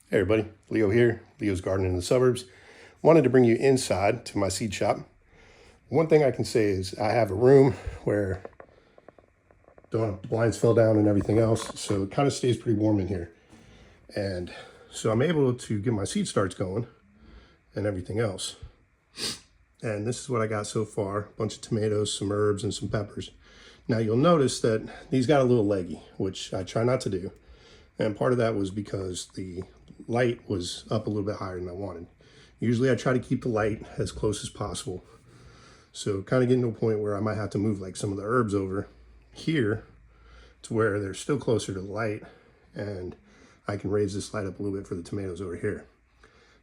Hey everybody, Leo here, Leo's Garden in the Suburbs. Wanted to bring you inside to my seed shop. One thing I can say is I have a room where the blinds fell down and everything else, so it kind of stays pretty warm in here. And so I'm able to get my seed starts going and everything else. And this is what I got so far: a bunch of tomatoes, some herbs, and some peppers. Now you'll notice that these got a little leggy, which I try not to do. And part of that was because the light was up a little bit higher than I wanted. Usually I try to keep the light as close as possible. So kind of getting to a point where I might have to move like some of the herbs over here to where they're still closer to the light, and I can raise this light up a little bit for the tomatoes over here.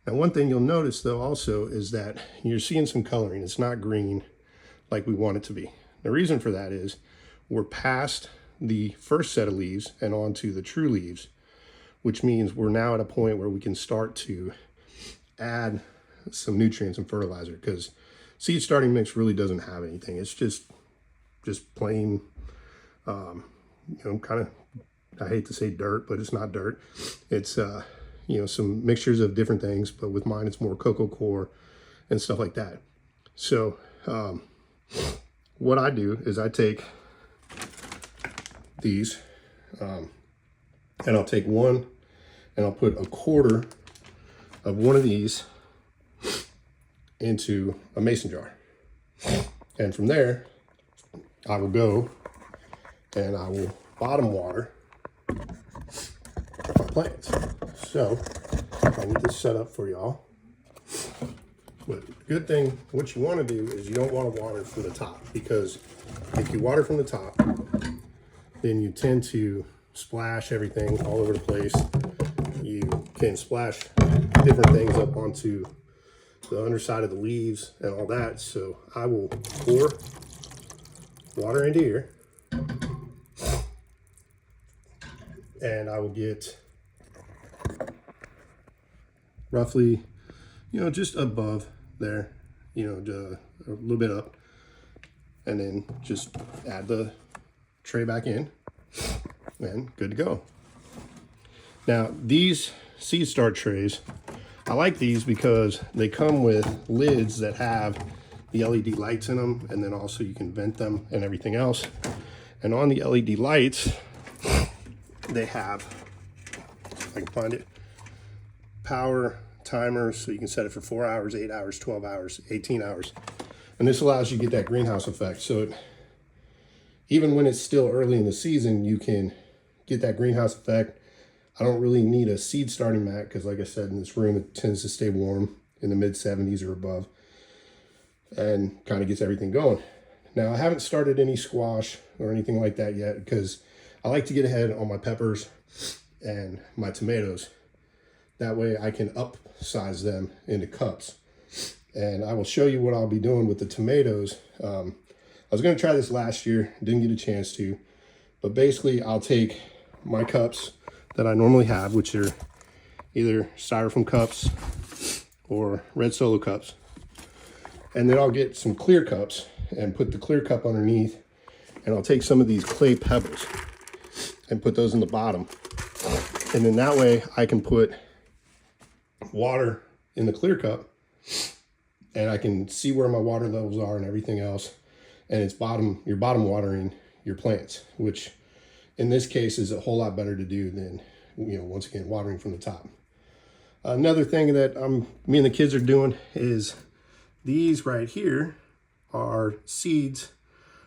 Now one thing you'll notice though also is that you're seeing some coloring. It's not green like we want it to be. The reason for that is we're past the first set of leaves and onto the true leaves, which means we're now at a point where we can start to add some nutrients and fertilizer, because seed starting mix really doesn't have anything. It's just plain, kind of, I hate to say dirt, but it's not dirt. It's, some mixtures of different things, but with mine, it's more cocoa coir and stuff like that. So what I do is I take these and I'll take one and I'll put a quarter of one of these into a mason jar, and from there I will go and I will bottom water my plants. So I need this set up for y'all, but the good thing, what you want to do is you don't want to water from the top, because if you water from the top, then you tend to splash everything all over the place. You can splash different things up onto the underside of the leaves and all that. So I will pour water into here, and I will get roughly, just above there, a little bit up, and then just add the tray back in and good to go. Now these seed start trays, I like these because they come with lids that have the LED lights in them, and then also you can vent them and everything else. And on the LED lights, they have, if I can find it, power timers, so you can set it for 4 hours, 8 hours, 12 hours, 18 hours. And this allows you to get that greenhouse effect. So even when it's still early in the season, you can get that greenhouse effect. I don't really need a seed starting mat because, like I said, in this room, it tends to stay warm in the mid 70s or above, and kind of gets everything going. Now, I haven't started any squash or anything like that yet, because I like to get ahead on my peppers and my tomatoes. That way I can upsize them into cups. And I will show you what I'll be doing with the tomatoes. I was going to try this last year, didn't get a chance to, but basically I'll take my cups that I normally have, which are either styrofoam cups or red Solo cups, and then I'll get some clear cups and put the clear cup underneath, and I'll take some of these clay pebbles and put those in the bottom, and then that way I can put water in the clear cup, and I can see where my water levels are and everything else. And it's you're bottom watering your plants, which in this case is a whole lot better to do than, once again, watering from the top. Another thing that me and the kids are doing is these right here are seeds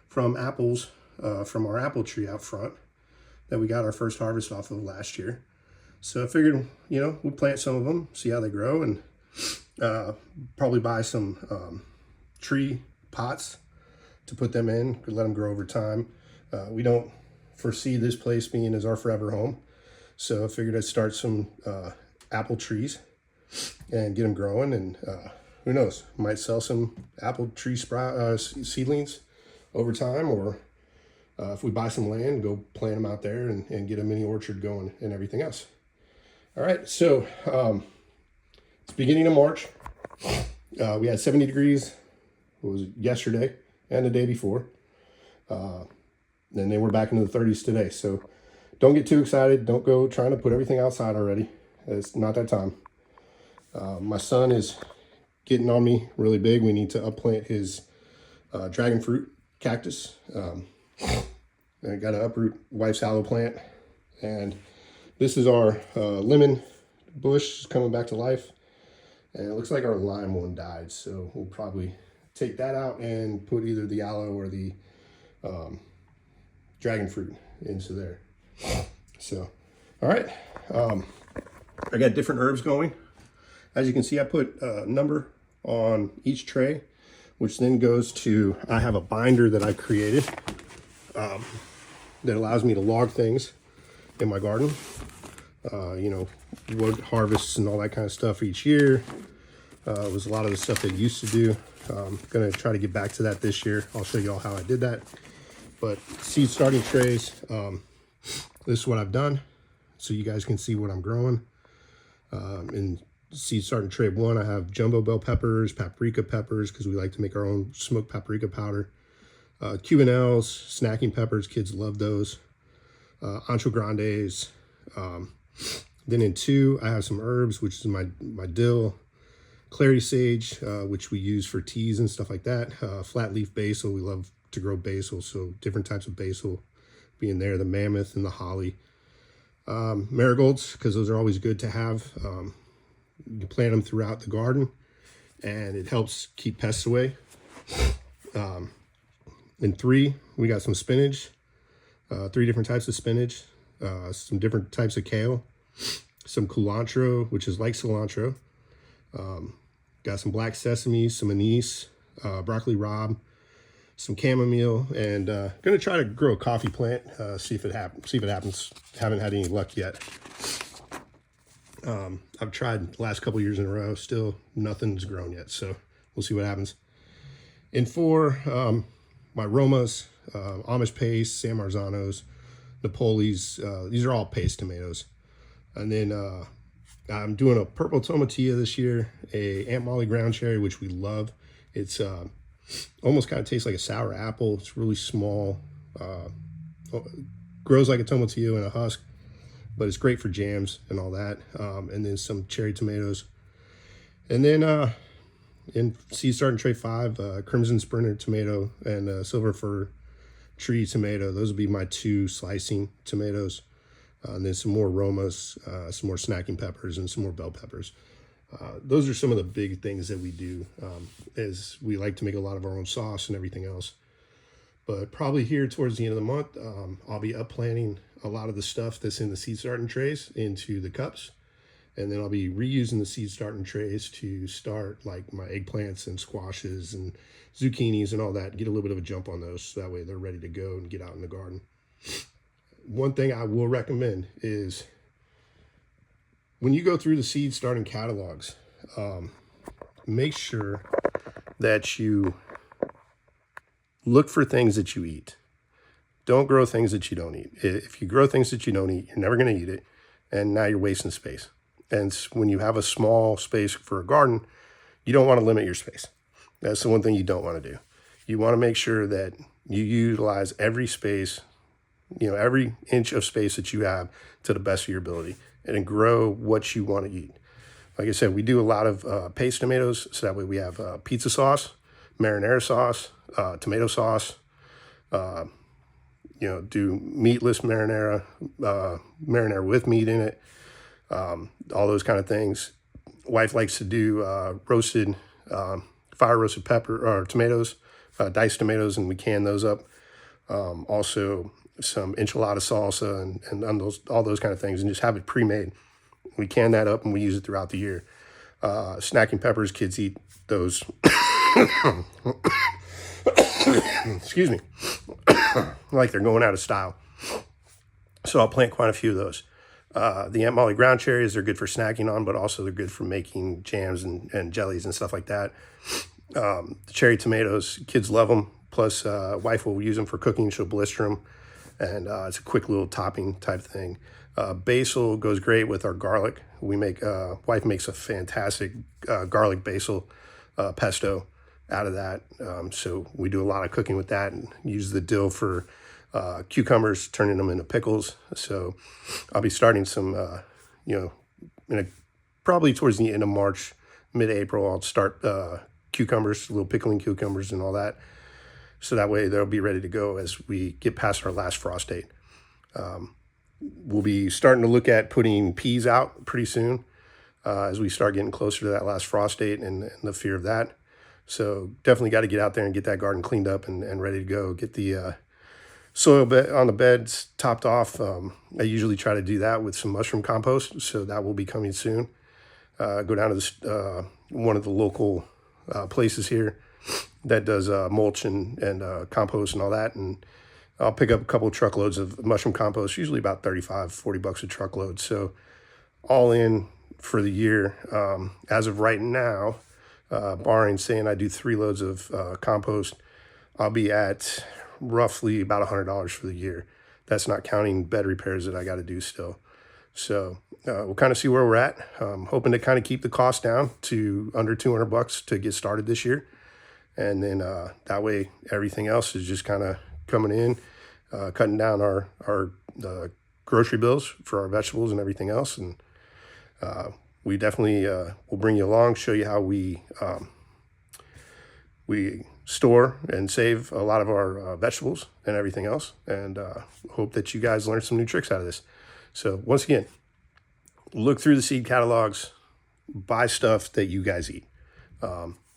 from apples, from our apple tree out front that we got our first harvest off of last year. So I figured, we'll plant some of them, see how they grow, and probably buy some tree pots to put them in, let them grow over time. We don't foresee this place being as our forever home, so I figured I'd start some apple trees and get them growing, and who knows, might sell some apple tree seedlings over time, or if we buy some land, go plant them out there and get a mini orchard going and everything else. All right, so it's beginning of March. We had 70 degrees, what was it, yesterday and the day before. Then they were back into the 30s today. So don't get too excited. Don't go trying to put everything outside already. It's not that time. My son is getting on me really big. We need to upplant his dragon fruit cactus. I got to uproot wife's aloe plant. And this is our lemon bush coming back to life. And it looks like our lime one died. So we'll probably take that out and put either the aloe or the dragon fruit into there. So, all right. I got different herbs going. As you can see, I put a number on each tray, which then goes to, I have a binder that I created that allows me to log things in my garden. You know, what harvests and all that kind of stuff each year. It was a lot of the stuff that I used to do. I'm gonna try to get back to that this year. I'll show you all how I did that. But seed starting trays, this is what I've done, so you guys can see what I'm growing. In seed starting tray 1, I have jumbo bell peppers, paprika peppers, because we like to make our own smoked paprika powder. Cuban L's, snacking peppers, kids love those. Ancho Grandes. Then in 2, I have some herbs, which is my dill, clary sage, which we use for teas and stuff like that. Flat leaf basil, we love to grow basil, so different types of basil being there, the mammoth and the holly. Marigolds, because those are always good to have. You can plant them throughout the garden, and it helps keep pests away. In 3, we got some spinach, 3 different types of spinach, some different types of kale, some culantro, which is like cilantro. Got some black sesame, some anise, broccoli rabe, some chamomile, and gonna try to grow a coffee plant. See if it happens. Haven't had any luck yet. I've tried the last couple years in a row. Still nothing's grown yet. So we'll see what happens. In 4, my Romas, Amish paste, San Marzanos, Napolis. These are all paste tomatoes. And then I'm doing a purple tomatilla this year, a Aunt Molly ground cherry, which we love. It's almost kind of tastes like a sour apple. It's really small, grows like a tomatillo in a husk, but it's great for jams and all that. And then some cherry tomatoes. And then in seed starting tray 5, crimson sprinter tomato and silver fir tree tomato. Those will be my 2 slicing tomatoes. And then some more Romas, some more snacking peppers, and some more bell peppers. Those are some of the big things that we do, as we like to make a lot of our own sauce and everything else. But probably here towards the end of the month, I'll be upplanting a lot of the stuff that's in the seed starting trays into the cups. And then I'll be reusing the seed starting trays to start like my eggplants and squashes and zucchinis and all that. Get a little bit of a jump on those, so that way they're ready to go and get out in the garden. One thing I will recommend is when you go through the seed starting catalogs, make sure that you look for things that you eat. Don't grow things that you don't eat. If you grow things that you don't eat, you're never going to eat it, and now you're wasting space. And when you have a small space for a garden, you don't want to limit your space. That's the one thing you don't want to do. You want to make sure that you utilize every space, you know, every inch of space that you have to the best of your ability, and grow what you want to eat. Like I said, we do a lot of paste tomatoes, so that way we have pizza sauce, marinara sauce, tomato sauce, you know, do meatless marinara, marinara with meat in it, all those kind of things. Wife likes to do roasted, fire roasted pepper or tomatoes, diced tomatoes, and we can those up. Also some enchilada salsa and all those kind of things, and just have it pre-made. We can that up and we use it throughout the year. Snacking peppers, kids eat those. Excuse me. Like they're going out of style. So I'll plant quite a few of those. The Aunt Molly ground cherries, they're good for snacking on, but also they're good for making jams and jellies and stuff like that. The cherry tomatoes, kids love them. Plus, wife will use them for cooking. She'll blister them. And it's a quick little topping type thing. Basil goes great with our garlic. We make, wife makes a fantastic garlic basil pesto out of that. So we do a lot of cooking with that and use the dill for cucumbers, turning them into pickles. So I'll be starting some, you know, probably towards the end of March, mid-April, I'll start cucumbers, little pickling cucumbers and all that. So that way they'll be ready to go as we get past our last frost date. We'll be starting to look at putting peas out pretty soon as we start getting closer to that last frost date and the fear of that. So definitely got to get out there and get that garden cleaned up and ready to go. Get the soil bed on the beds topped off. I usually try to do that with some mushroom compost, so that will be coming soon. Go down to this, one of the local places here that does mulch and compost and all that, and I'll pick up a couple of truckloads of mushroom compost, usually about $35-40 a truckload. So all in for the year, as of right now, barring saying I do 3 loads of compost, I'll be at roughly about $100 for the year. That's not counting bed repairs that I got to do still. So we'll kind of see where we're at. Hoping to kind of keep the cost down to under $200 to get started this year. And then that way everything else is just kind of coming in, cutting down our grocery bills for our vegetables and everything else. And we definitely will bring you along, show you how we store and save a lot of our vegetables and everything else. And hope that you guys learn some new tricks out of this. So once again, look through the seed catalogs, buy stuff that you guys eat.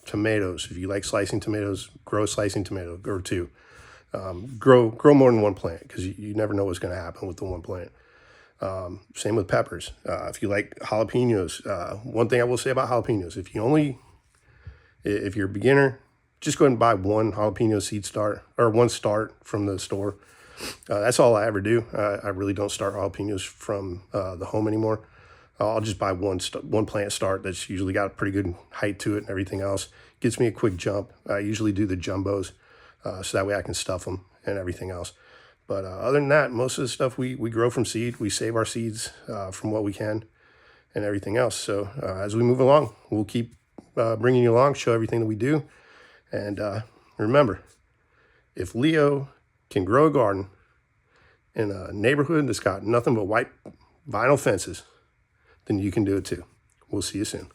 Tomatoes, if you like slicing tomatoes, grow a slicing tomato or 2. Grow more than one plant, because you never know what's going to happen with the one plant. Same with peppers. If you like jalapenos, one thing I will say about jalapenos, if you're a beginner, just go ahead and buy one jalapeno seed start, or one start from the store. That's all I ever do. I really don't start jalapenos from the home anymore. I'll just buy one plant start that's usually got a pretty good height to it and everything else. Gets me a quick jump. I usually do the jumbos, so that way I can stuff them and everything else. But other than that, most of the stuff we grow from seed. We save our seeds from what we can and everything else. So as we move along, we'll keep bringing you along, show everything that we do. And remember, if Leo can grow a garden in a neighborhood that's got nothing but white vinyl fences, then you can do it too. We'll see you soon.